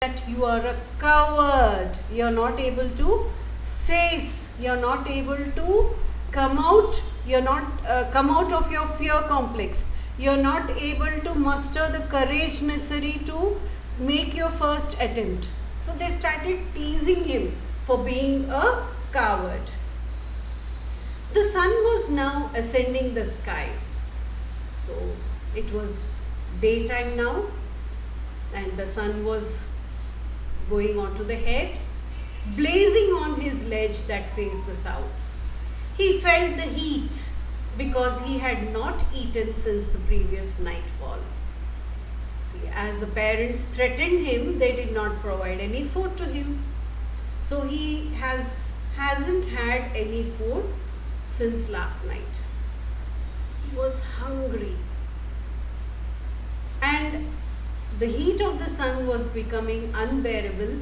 that you are a coward. You're not able to face, you're not able to come out, you're not come out of your fear complex. You're not able to muster the courage necessary to make your first attempt. So they started teasing him for being a coward. The sun was now ascending the sky. So it was daytime now, and the sun was going on to the head, blazing on his ledge that faced the south. He felt the heat because he had not eaten since the previous nightfall. See, as the parents threatened him, they did not provide any food to him. So he hasn't had any food since last night. He was hungry. And the heat of the sun was becoming unbearable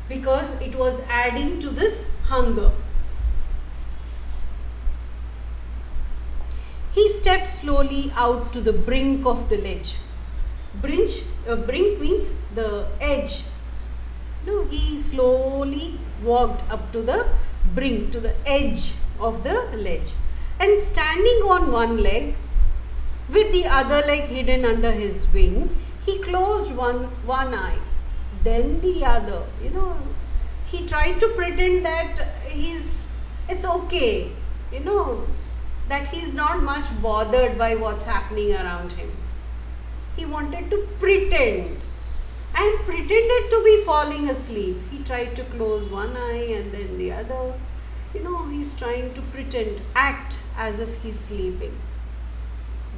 because it was adding to this hunger. He stepped slowly out to the brink of the ledge. Brink means the edge. No, he slowly walked up to the brink, to the edge of the ledge, and standing on one leg with the other leg hidden under his wing, he closed one eye, then the other. He tried to pretend that it's okay, that he's not much bothered by what's happening around him. He wanted to pretend and pretended to be falling asleep. He tried to close one eye and then the other. He's trying to pretend, act as if he's sleeping.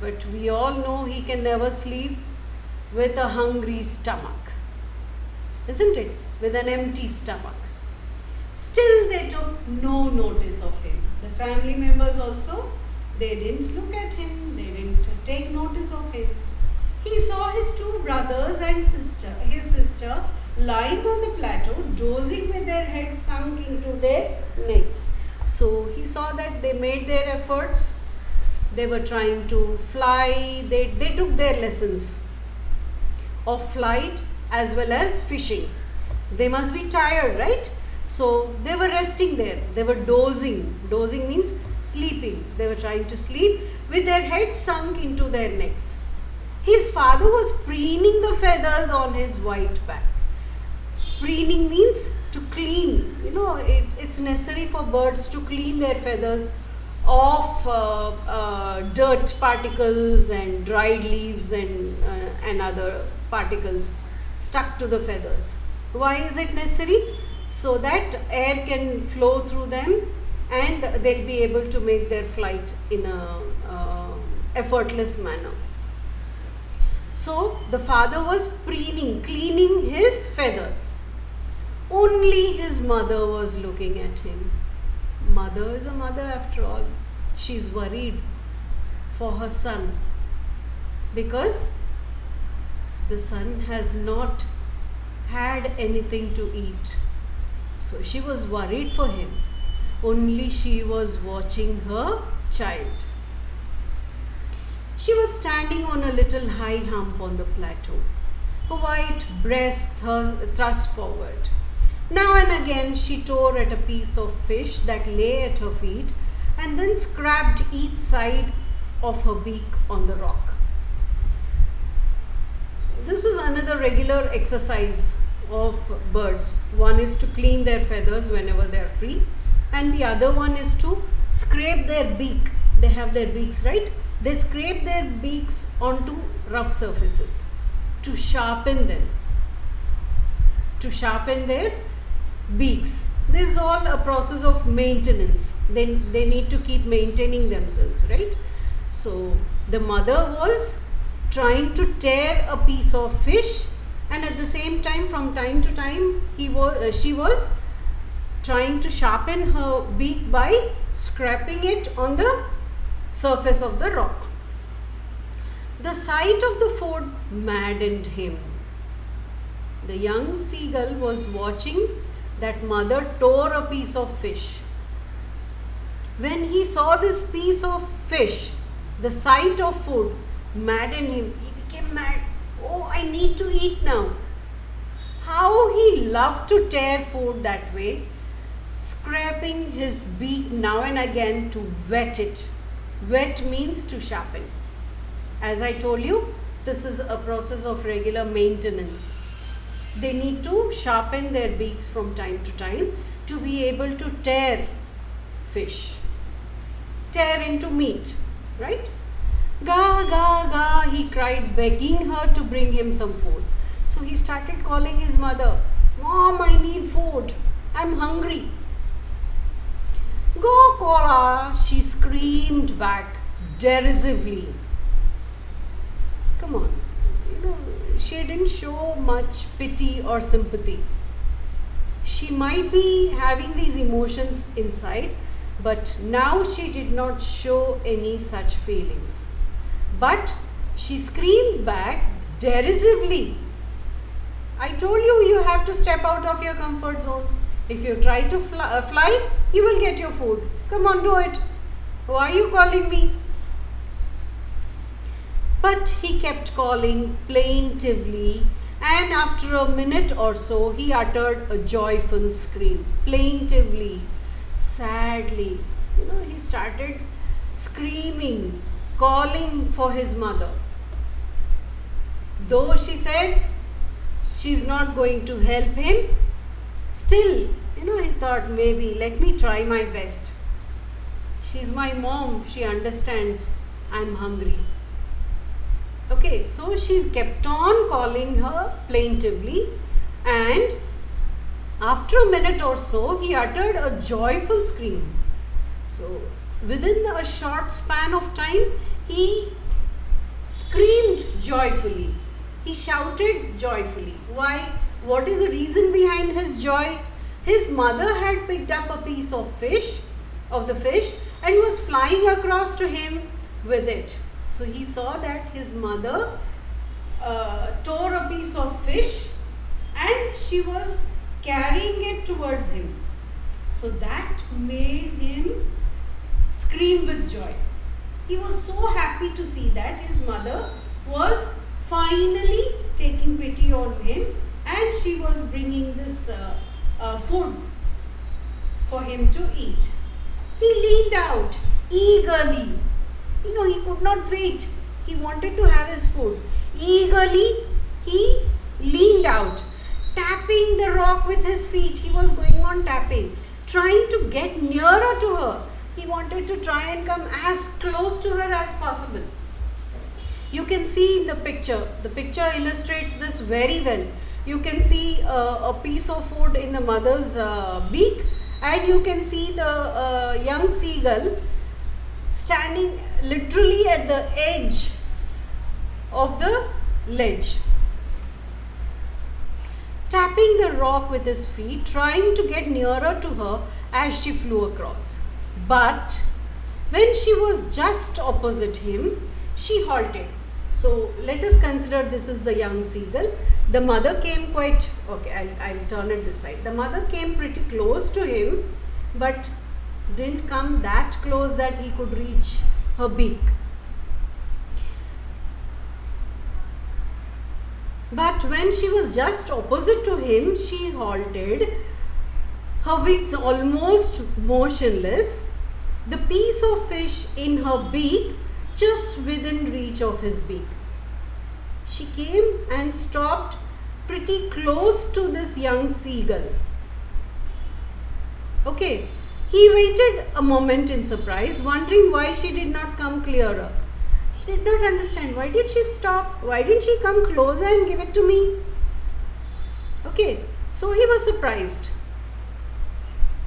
But we all know he can never sleep with a hungry stomach, isn't it? With an empty stomach. Still, they took no notice of him. The family members also, they didn't look at him, they didn't take notice of him. He saw his two brothers and his sister lying on the plateau, dozing with their heads sunk into their necks. So he saw that they made their efforts. They were trying to fly. They took their lessons of flight as well as fishing. They must be tired, right? So they were resting there. They were dozing. Dozing means sleeping. They were trying to sleep with their heads sunk into their necks. His father was preening the feathers on his white back. Preening means to clean. It's necessary for birds to clean their feathers of dirt particles and dried leaves and other particles stuck to the feathers. Why is it necessary? So that air can flow through them and they'll be able to make their flight in a effortless manner. So the father was preening, cleaning his feathers. Only his mother was looking at him. Mother is a mother after all. She's worried for her son because the son has not had anything to eat. So she was worried for him. Only she was watching her child. She was standing on a little high hump on the plateau, her white breast thrust forward. Now and again she tore at a piece of fish that lay at her feet and then scraped each side of her beak on the rock. This is another regular exercise of birds. One is to clean their feathers whenever they are free, and the other one is to scrape their beak. They have their beaks, right? They scrape their beaks onto rough surfaces to sharpen them, to sharpen their beaks. This is all a process of maintenance. They need to keep maintaining themselves, right? So the mother was trying to tear a piece of fish, and at the same time, from time to time, she was trying to sharpen her beak by scraping it on the surface of the rock. The sight of the food maddened him. The young seagull was watching that mother tore a piece of fish. When he saw this piece of fish, the sight of food maddened him. He became mad. Oh, I need to eat now. How he loved to tear food that way, scraping his beak now and again to whet it. Whet means to sharpen. As I told you, this is a process of regular maintenance. They need to sharpen their beaks from time to time to be able to tear fish, tear into meat, right? Ga, ga, ga, he cried, begging her to bring him some food. So he started calling his mother, Mom, I need food. I'm hungry. Go, Kola, she screamed back derisively. Come on, she didn't show much pity or sympathy. She might be having these emotions inside, but now she did not show any such feelings. But she screamed back derisively. I told you, you have to step out of your comfort zone. If you try to fly, you will get your food. Come on, do it. Why are you calling me? But he kept calling plaintively, and after a minute or so, he uttered a joyful scream. Plaintively, sadly. He started screaming, calling for his mother. Though she said she's not going to help him, still, he thought, maybe let me try my best. She's my mom, she understands I'm hungry. Okay, so she kept on calling her plaintively, and after a minute or so, he uttered a joyful scream. So, within a short span of time, he screamed joyfully. He shouted joyfully. Why? What is the reason behind his joy? His mother had picked up a piece of the fish, and was flying across to him with it. So he saw that his mother tore a piece of fish and she was carrying it towards him. So that made him scream with joy. He was so happy to see that his mother was finally taking pity on him, and she was bringing this food for him to eat. He leaned out eagerly. He could not wait. He wanted to have his food. Eagerly, he leaned out, tapping the rock with his feet. He was going on tapping, trying to get nearer to her. He wanted to try and come as close to her as possible. You can see in the picture illustrates this very well. You can see a piece of food in the mother's beak, and you can see the young seagull standing literally at the edge of the ledge, tapping the rock with his feet, trying to get nearer to her as she flew across. But when she was just opposite him, she halted. So let us consider this is the young seagull. The mother came I'll turn it this side. The mother came pretty close to him, but didn't come that close that he could reach her beak. But when she was just opposite to him, she halted, her wings almost motionless, the piece of fish in her beak just within reach of his beak. She came and stopped pretty close to this young seagull. Okay, he waited a moment in surprise, wondering why she did not come clearer. He did not understand. Why did she stop? Why didn't she come closer and give it to me? Okay, so he was surprised.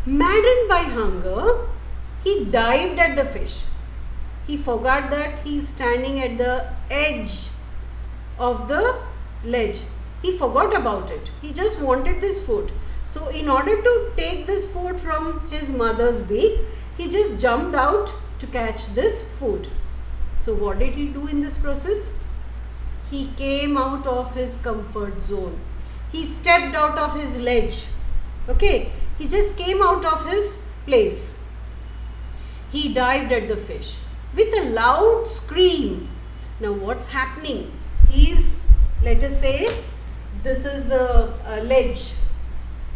Maddened by hunger, he dived at the fish. He forgot that he is standing at the edge of the ledge. He forgot about it. He just wanted this food. So in order to take this food from his mother's beak, he just jumped out to catch this food. So what did he do in this process? He came out of his comfort zone. He stepped out of his ledge. Okay, he just came out of his place. He dived at the fish with a loud scream. Now what's happening? Let us say, this is the ledge.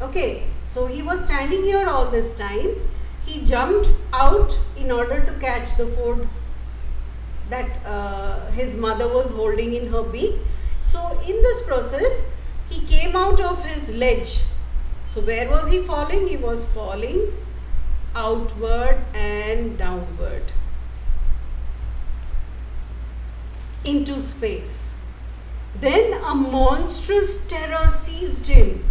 Okay, so he was standing here all this time. He jumped out in order to catch the food that his mother was holding in her beak. So in this process, he came out of his ledge. So where was he falling? He was falling outward and downward into space. Then a monstrous terror seized him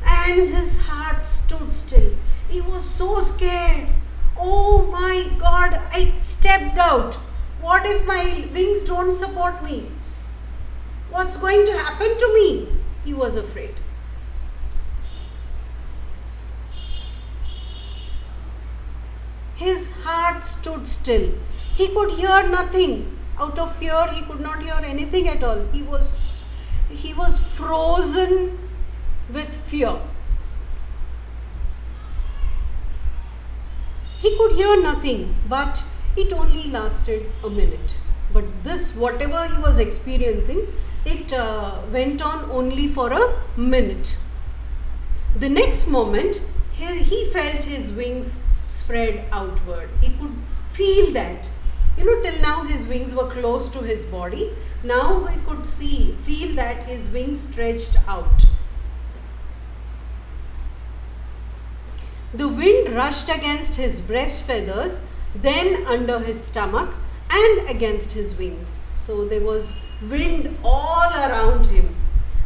and his heart stood still. He was so scared. Oh my God, I stepped out. What if my wings don't support me? What's going to happen to me? He was afraid. His heart stood still. He could hear nothing. Out of fear, he could not hear anything at all. He was frozen with fear. He could hear nothing, but it only lasted a minute. But this, whatever he was experiencing, it went on only for a minute. The next moment, he felt his wings spread outward. He could feel that. Till now his wings were close to his body. Now he could feel that his wings stretched out. The wind rushed against his breast feathers, then under his stomach and against his wings. So there was wind all around him,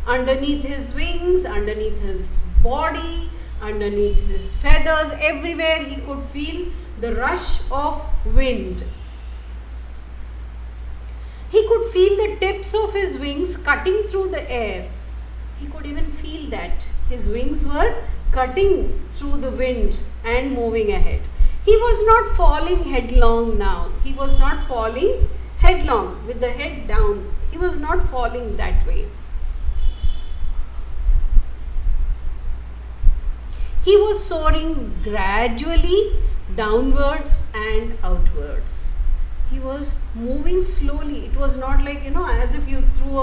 underneath his wings, underneath his body, underneath his feathers, everywhere he could feel the rush of wind. He could feel the tips of his wings cutting through the air. He could even feel that his wings were cutting through the wind and moving ahead. He was not falling headlong now. He was not falling headlong with the head down. He was not falling that way. He was soaring gradually downwards and outwards. He was moving slowly. It was not like, as if you threw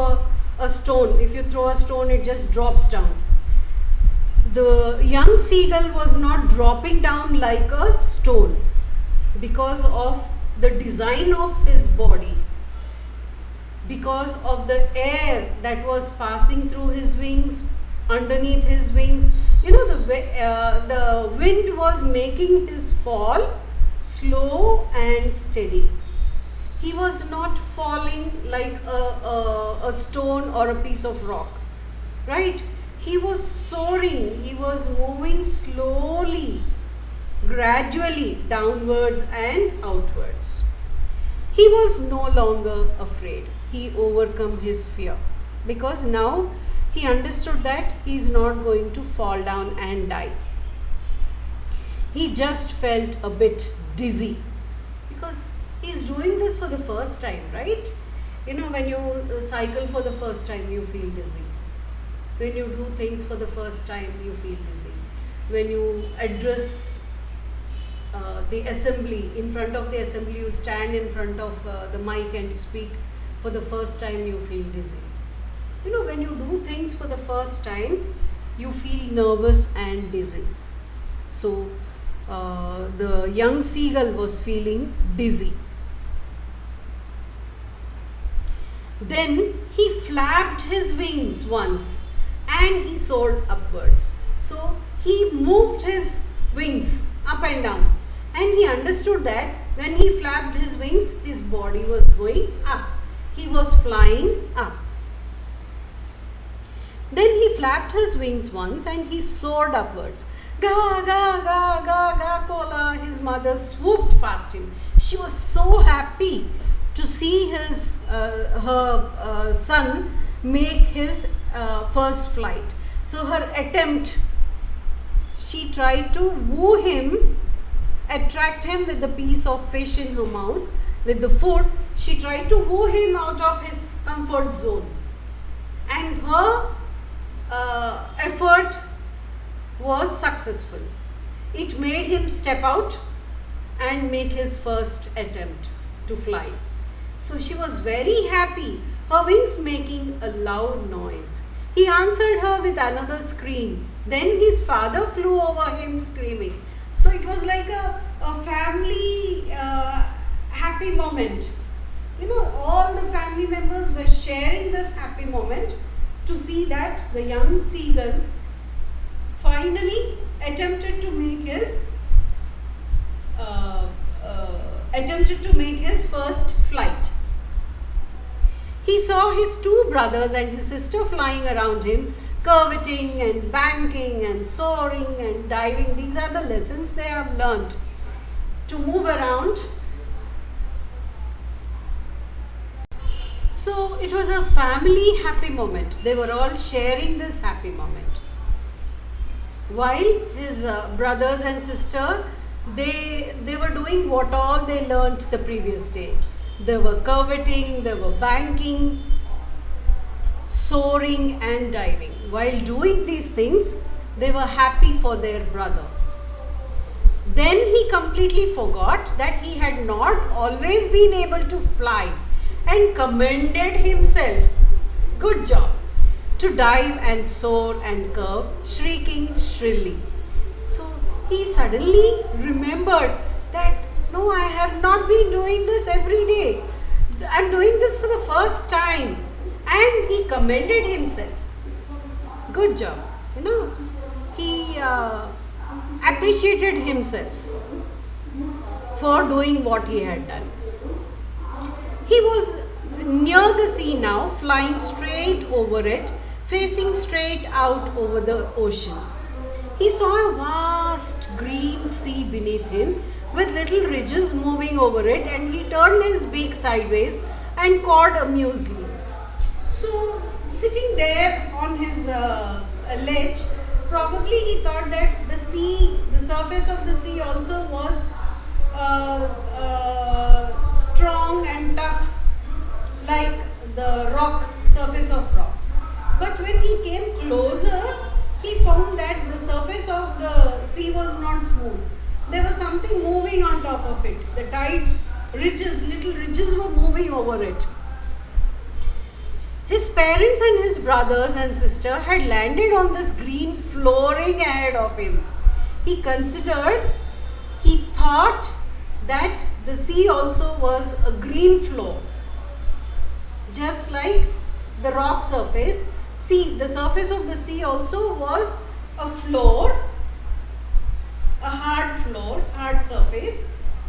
a stone. If you throw a stone, it just drops down. The young seagull was not dropping down like a stone because of the design of his body, because of the air that was passing through his wings, underneath his wings. The wind was making his fall slow and steady. He was not falling like a stone or a piece of rock, right? He was soaring. He was moving slowly, gradually downwards and outwards. He was no longer afraid. He overcome his fear because now he understood that he is not going to fall down and die. He just felt a bit dizzy because he is doing this for the first time, right? When you cycle for the first time, you feel dizzy. When you do things for the first time, you feel dizzy. When you address the assembly, in front of the assembly, you stand in front of the mic and speak for the first time, you feel dizzy. When you do things for the first time, you feel nervous and dizzy. So the young seagull was feeling dizzy. Then he flapped his wings once and he soared upwards. So he moved his wings up and down, and he understood that when he flapped his wings, his body was going up. He was flying up. Then he flapped his wings once and he soared upwards. Ga, ga, ga, ga, ga, kola. His mother swooped past him. She was so happy to see her son make his first flight. So her attempt, she tried to woo him, attract him with the piece of fish in her mouth, with the food. She tried to woo him out of his comfort zone. And her effort was successful. It made him step out and make his first attempt to fly. So she was very happy, her wings making a loud noise. He answered her with another scream. Then his father flew over him screaming. So it was like a family happy moment. All the family members were sharing this happy moment to see that the young seagull finally attempted to make his first flight. He saw his two brothers and his sister flying around him, curveting and banking and soaring and diving. These are the lessons they have learned to move around. So it was a family happy moment. They were all sharing this happy moment. While his brothers and sister, they were doing what all they learnt the previous day. They were curveting, they were banking, soaring and diving. While doing these things, they were happy for their brother. Then he completely forgot that he had not always been able to fly and commended himself. Good job. To dive and soar and curve, shrieking shrilly. So he suddenly remembered that no, I have not been doing this every day. I am doing this for the first time. And he commended himself. Good job. He appreciated himself for doing what he had done. He was near the sea now, flying straight over it, facing straight out over the ocean. He saw a vast green sea beneath him with little ridges moving over it, and he turned his beak sideways and cawed amusedly. So, sitting there on his ledge, probably he thought that the surface of the sea also was strong and tough, like the surface of rock. But when he came closer, he found that the surface of the sea was not smooth. There was something moving on top of it. The tides, little ridges were moving over it. His parents and his brothers and sister had landed on this green flooring ahead of him. He thought that the sea also was a green floor. Just like the rock surface, the surface of the sea also was a floor, a hard surface,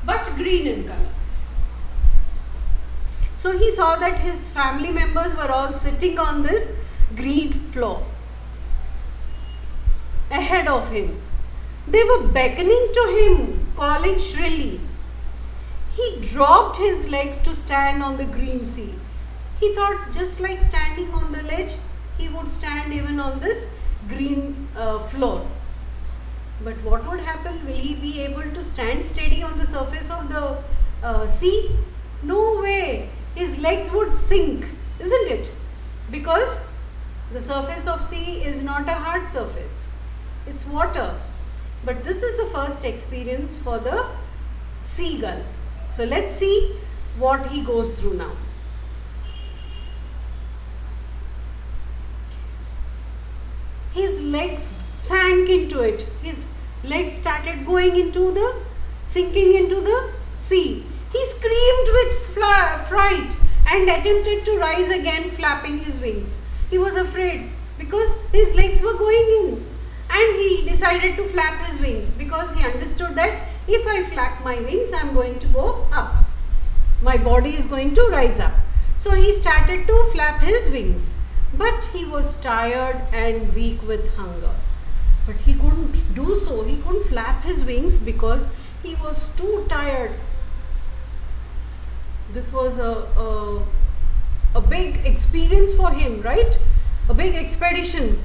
but green in color. So he saw that his family members were all sitting on this green floor ahead of him. They were beckoning to him, calling shrilly. He dropped his legs to stand on the green sea. He thought just like standing on the ledge, he would stand even on this green floor. But what would happen? Will he be able to stand steady on the surface of the sea? No way. His legs would sink, isn't it? Because the surface of sea is not a hard surface. It's water. But this is the first experience for the seagull. So let's see what he goes through now. His legs sank into it. His legs started sinking into the sea. He screamed with fright and attempted to rise again, flapping his wings. He was afraid because his legs were going in, and he decided to flap his wings because he understood that if I flap my wings, I am going to go up. My body is going to rise up. So he started to flap his wings, but he was tired and weak with hunger. But he couldn't do so. He couldn't flap his wings because he was too tired. This was a big experience for him, right? A big expedition.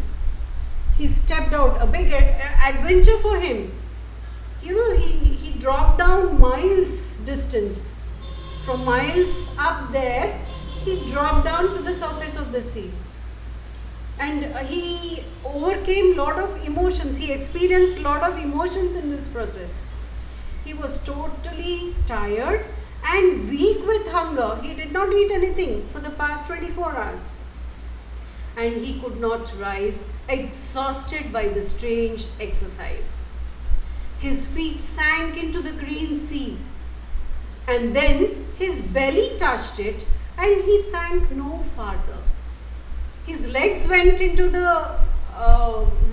He stepped out, a big adventure for him. He dropped down miles distance. From miles up there, he dropped down to the surface of the sea. And he overcame a lot of emotions. He experienced a lot of emotions in this process. He was totally tired and weak with hunger. He did not eat anything for the past 24 hours. and he could not rise, exhausted by the strange exercise. His feet sank into the green sea, and then his belly touched it, and he sank no farther. His legs went into the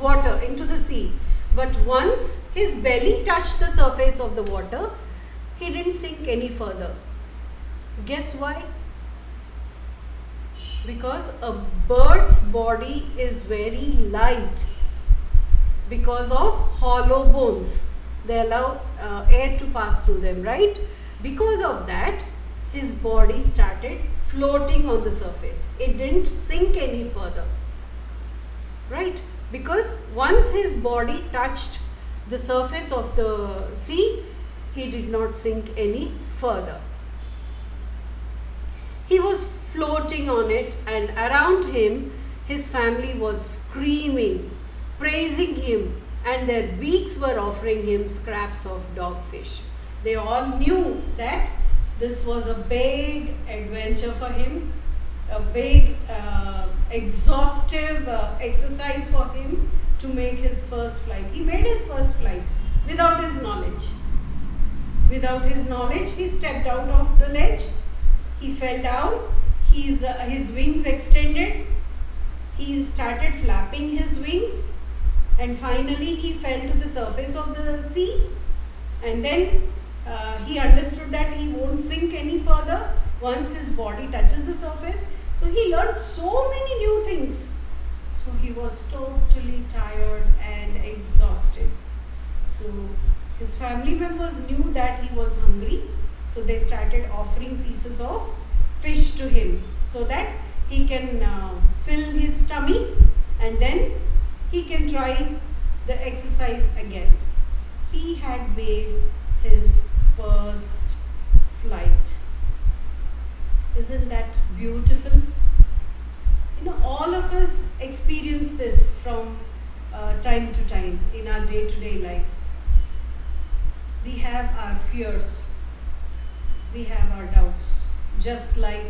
water, into the sea, but once his belly touched the surface of the water, he didn't sink any further. Guess why? Because a bird's body is very light because of hollow bones. They allow air to pass through them, right? Because of that, his body started floating on the surface. It didn't sink any further, right? Because once his body touched the surface of the sea, he did not sink any further. He was floating on it, and around him his family was screaming, praising him, and their beaks were offering him scraps of dogfish. They all knew that this was a big adventure for him, a big exhaustive exercise for him to make his first flight. He made his first flight without his knowledge. Without his knowledge, he stepped out of the ledge. He fell down. His wings extended. He started flapping his wings, and finally he fell to the surface of the sea. And then he understood that he won't sink any further once his body touches the surface. So he learned so many new things. So he was totally tired and exhausted. So his family members knew that he was hungry. So they started offering pieces of fish to him so that he can fill his tummy, and then he can try the exercise again. He had made his first flight. Isn't that beautiful? All of us experience this from time to time in our day-to-day life. We have our fears. We have our doubts. Just like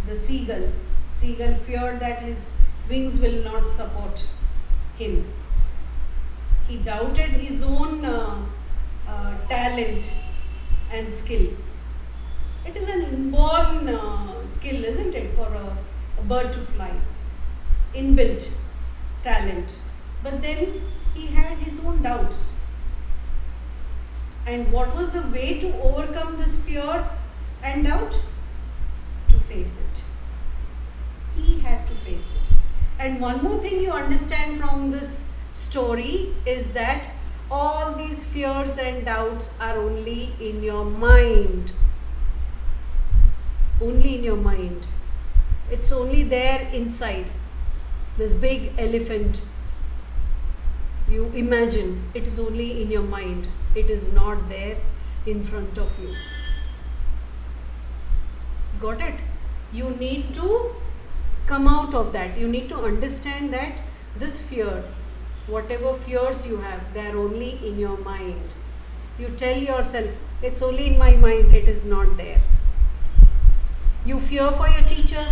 the seagull. Seagull feared that his wings will not support him. He doubted his own talent and skill. It is an inborn skill, isn't it, for a bird to fly? Inbuilt talent. But then he had his own doubts. And what was the way to overcome this fear and doubt? To face it. He had to face it. And one more thing you understand from this story is that all these fears and doubts are only in your mind. Only in your mind. It's only there inside. This big elephant. You imagine it is only in your mind. It is not there in front of you. Got it? You need to come out of that. You need to understand that this fear, whatever fears you have, they are only in your mind. You tell yourself, it's only in my mind, it is not there. You fear for your teacher,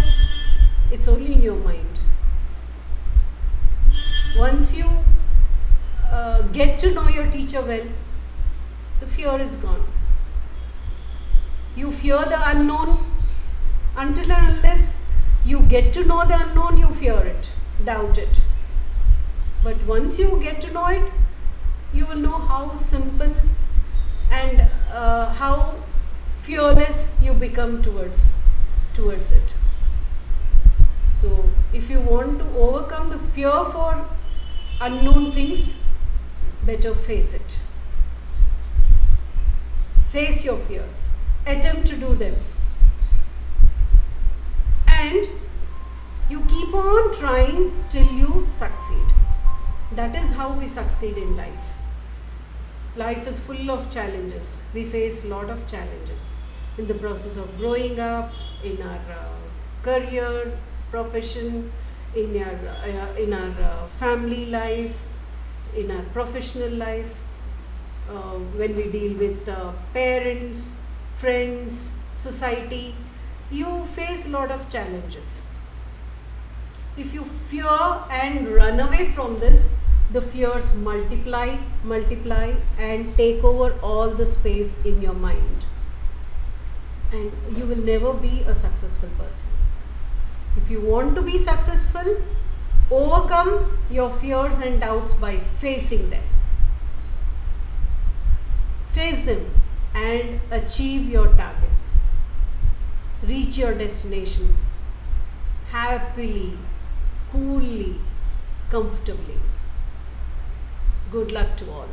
it's only in your mind. Once you get to know your teacher well, the fear is gone. You fear the unknown. Until and unless you get to know the unknown, you fear it, doubt it. But once you get to know it, you will know how simple and how fearless you become towards it. So if you want to overcome the fear for unknown things, better face it. Face your fears. Attempt to do them. And you keep on trying till you succeed. That is how we succeed in life. Life is full of challenges. We face a lot of challenges in the process of growing up, in our career, profession, in our family life, in our professional life, when we deal with parents, friends, society. You face a lot of challenges. If you fear and run away from this, the fears multiply, and take over all the space in your mind. And you will never be a successful person. If you want to be successful, overcome your fears and doubts by facing them. Face them and achieve your targets. Reach your destination happily, coolly, comfortably. Good luck to all.